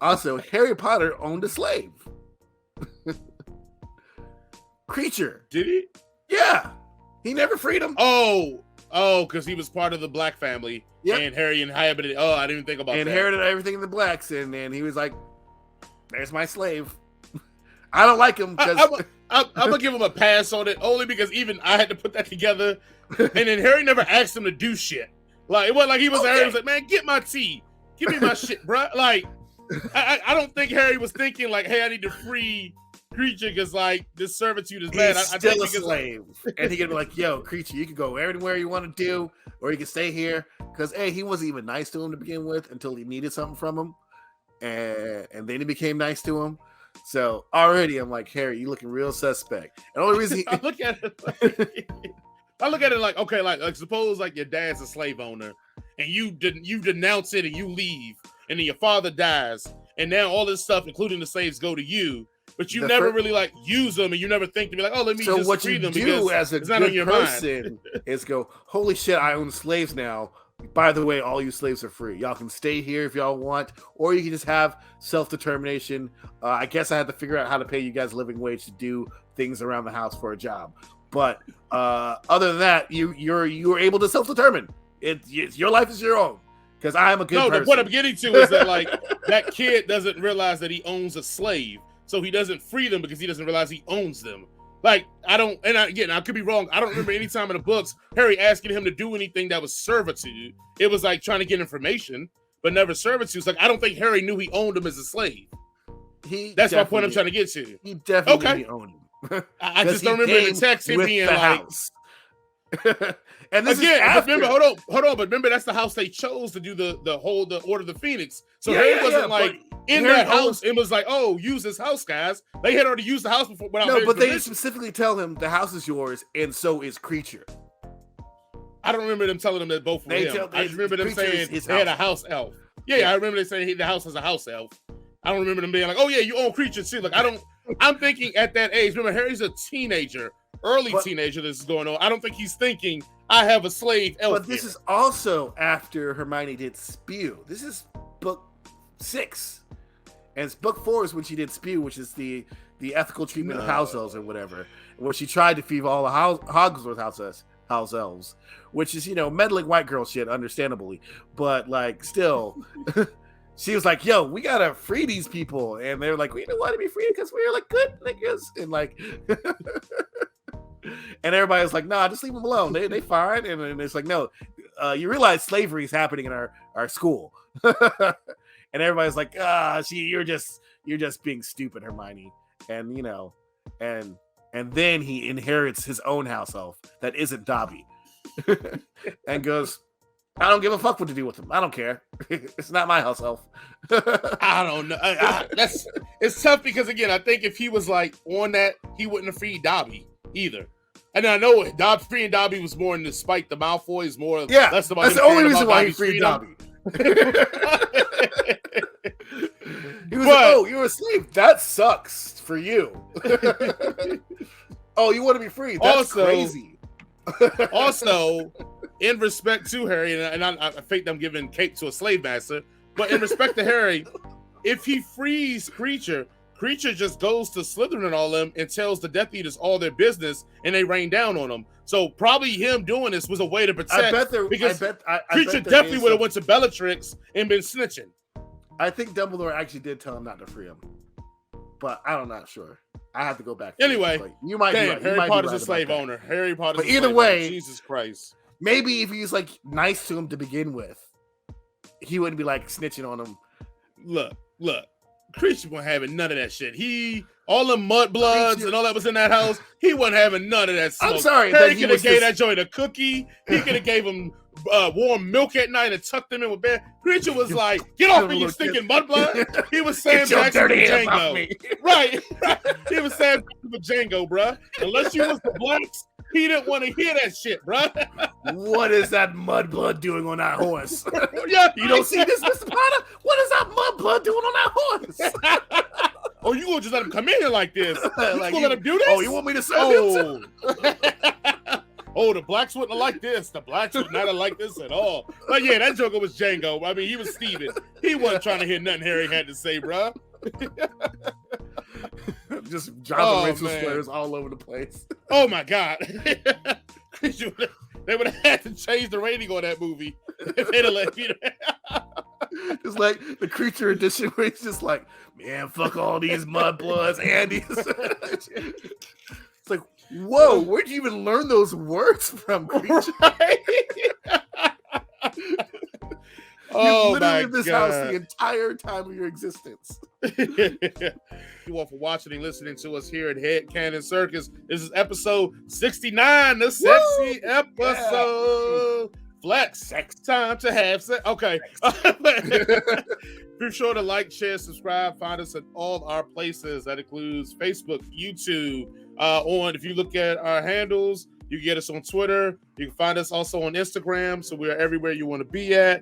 Also, Harry Potter owned a slave. Creature. Did he? Yeah. He never freed him. Oh, because he was part of the black family. Yep. And Harry inhabited. Oh, I didn't even think about that. Inherited everything in the blacks, and then he was like, "There's my slave." I don't like him because I'm gonna give him a pass on it, only because even I had to put that together, and then Harry never asked him to do shit. Like it wasn't like he was. Harry was like, "Man, get my tea, give me my shit, bro." Like I don't think Harry was thinking like, "Hey, I need to free Creature because like this servitude is bad." He's still a slave, and he could be like, "Yo, Creature, you can go anywhere you want to do, or you can stay here." Because he wasn't even nice to him to begin with until he needed something from him, and then he became nice to him. So already I'm like, Harry, you looking real suspect. And the only reason I look at it like, okay, like suppose like your dad's a slave owner, and you denounce it and you leave, and then your father dies, and now all this stuff, including the slaves, go to you. But you never really like use them, and you never think to be like, "Oh, let me just free them." So what you do as a good person is go, "Holy shit, I own slaves now. By the way, all you slaves are free. Y'all can stay here if y'all want, or you can just have self-determination. I guess I had to figure out how to pay you guys living wage to do things around the house for a job. But other than that, you're able to self-determine. Your life is your own." Because I am a good person. What I'm getting to is that like that kid doesn't realize that he owns a slave. So he doesn't free them because he doesn't realize he owns them. Like, I could be wrong. I don't remember any time in the books Harry asking him to do anything that was servitude. It was like trying to get information, but never servitude. It's like, I don't think Harry knew he owned him as a slave. That's my point I'm trying to get to. He definitely owned him. I just don't remember in the text him being like... House. And this again, but remember, hold on. But remember, that's the house they chose to do the Order of the Phoenix. So Harry wasn't like in that house. It was like, oh, use this house, guys. They had already used the house before. No, but they specifically tell him the house is yours, and so is Creature. I don't remember them telling him that both were him. I just remember them saying they had a house elf. Yeah, I remember they saying the house has a house elf. I don't remember them being like, oh yeah, you own Creature too. Like I'm thinking at that age. Remember, Harry's a teenager. Teenager, this is going on. I don't think he's thinking I have a slave elf. But this is also after Hermione did S.P.E.W. This is book 6, and it's book 4 is when she did S.P.E.W., which is the ethical treatment of house elves or whatever, where she tried to feed all the Hogwarts house elves, which is meddling white girl shit, understandably, but like still. She was like, "Yo, we gotta free these people," and they're like, "We don't want to be free because we're like good niggas," and like. And everybody's like, "Nah, just leave them alone. They fine." And it's like, "No, you realize slavery is happening in our school." And everybody's like, you're just being stupid, Hermione." And and then he inherits his own house elf that isn't Dobby, and goes, "I don't give a fuck what to do with him. I don't care. It's not my house elf." I don't know. It's tough because again, I think if he was like on that, he wouldn't have freed Dobby either. And I know freeing Dobby was more in the spite the Malfoys, less about that's the only reason why he freed Dobby. He was like, "Oh, you're a slave. That sucks for you." "Oh, you want to be free? That's crazy." Also, in respect to Harry, and I think I'm giving cape to a slave master, but in respect to Harry, if he frees Creature just goes to Slytherin and all them and tells the Death Eaters all their business, and they rain down on them. So probably him doing this was a way to protect. Creature definitely would have went to Bellatrix and been snitching. I think Dumbledore actually did tell him not to free him, but I'm not sure. I have to go back. Anyway, you might be right. Harry Potter's a slave owner. Harry Potter's but either way, Jesus Christ. Maybe if he's like nice to him to begin with, he wouldn't be like snitching on him. Look. Creature wasn't having none of that shit. All the mudbloods and all that was in that house, he wasn't having none of that smoke. I'm sorry. Harry could have gave that joint a cookie. He could have gave him warm milk at night and tucked him in with bed. Creature was like, "Get off me, you stinking mudblood." He was Sam Jackson with Django. Right. He was Sam Jackson with Django, bruh. Unless you was the blacks, he didn't want to hear that shit, bruh. What is that mudblood doing on that horse? Yeah, you don't see this, Mr. Potter? What is that mudblood doing on that horse? Oh, you gonna just let him come in here like this? You gonna let him do this? Oh, you want me to serve him? oh, the blacks wouldn't have liked this. The blacks would not have liked this at all. But yeah, that Joker was Django. I mean, he was Steven. He wasn't trying to hear nothing Harry had to say, bro. Just dropping racial slurs all over the place. Oh my God. They would have had to change the rating on that movie if they'd have let Peter. It's like the Creature edition where he's just like, man, fuck all these mudbloods, Andy. It's like, whoa, where'd you even learn those words from, Creature? Right? You've literally in this house the entire time of your existence. Thank you all for watching and listening to us here at Head Cannon Circus. This is episode 69, the sexy episode. Yeah. Flex. Sex time to have sex. Okay. Be sure to like, share, subscribe. Find us at all our places. That includes Facebook, YouTube. If you look at our handles, you can get us on Twitter. You can find us also on Instagram. So we are everywhere you want to be at.